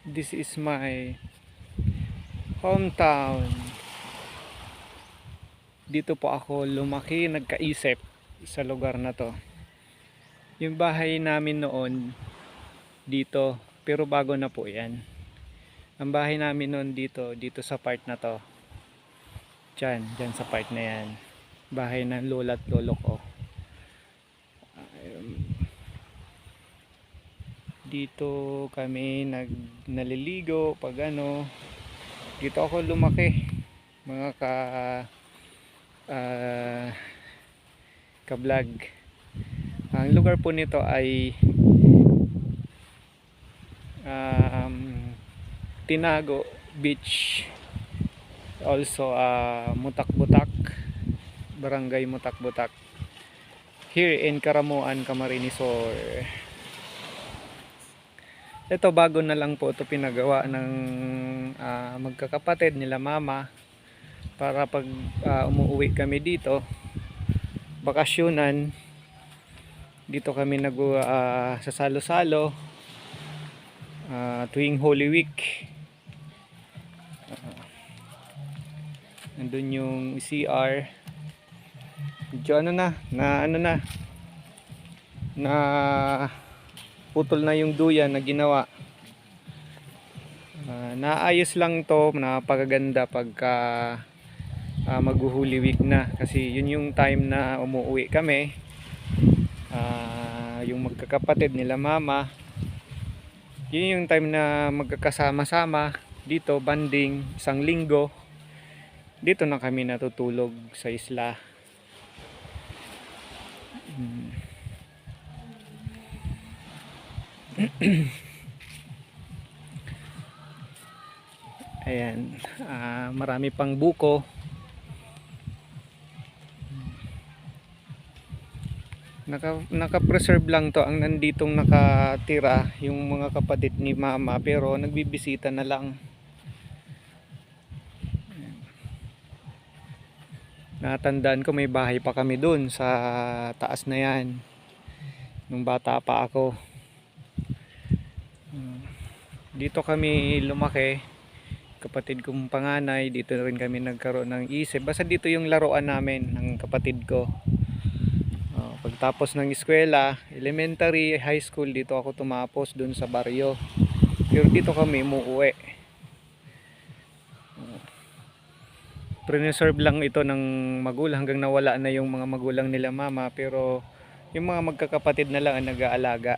This is my hometown. Dito po ako lumaki, nagkaisip sa lugar na to. Yung bahay namin noon dito, pero bago na po yan. Ang bahay namin noon dito sa part na to. Dyan sa part na yan. Bahay ng lola at lolo ko. Dito kami naliligo pag ano. Dito ako lumaki. Mga ka-vlog. Ang lugar po nito ay Tinago Beach, also Mutak-Butak, Barangay Mutak-Butak, here in Karamuan, Camarines Sur. Ito bago na lang po ito pinagawa ng magkakapatid nila mama para pag umuwi kami dito bakasyonan, dito kami sasalo-salo tuwing Holy Week. Nandun yung CR. Medyo na putol na yung duyan na ginawa. Naayos lang to, napakaganda pagka mag-Holy Week na, kasi yun yung time na umuwi kami, yung magkakapatid nila mama, yun yung time na magkakasama-sama dito, banding, isang linggo. Dito na kami natutulog sa isla. Ayan, marami pang buko. Naka-preserve lang to, ang nanditong nakatira yung mga kapatid ni mama, pero nagbibisita na lang. Natandaan ko may bahay pa kami dun sa taas na yan nung bata pa ako. Dito kami lumaki, kapatid kong panganay, dito rin kami nagkaroon ng isip. Basta dito yung laruan namin ng kapatid ko. Pagtapos ng eskwela, elementary, high school, dito ako tumapos dun sa baryo. Pero dito kami umuwi. Preserve lang ito ng magulang hanggang nawala na yung mga magulang nila mama, pero yung mga magkakapatid na lang ang nag-aalaga.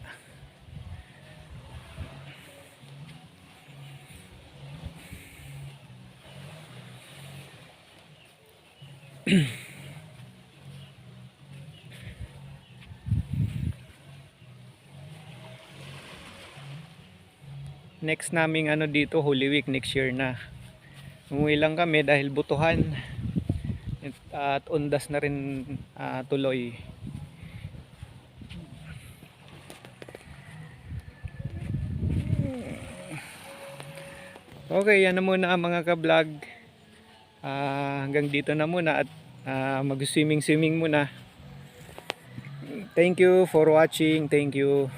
Next naming dito, Holy Week next year na. Umuwi lang kami dahil butuhan at undas na rin tuloy. Okay, yan na muna mga ka-vlog. Hanggang dito na muna at mag-swimming muna. Thank you for watching. Thank you.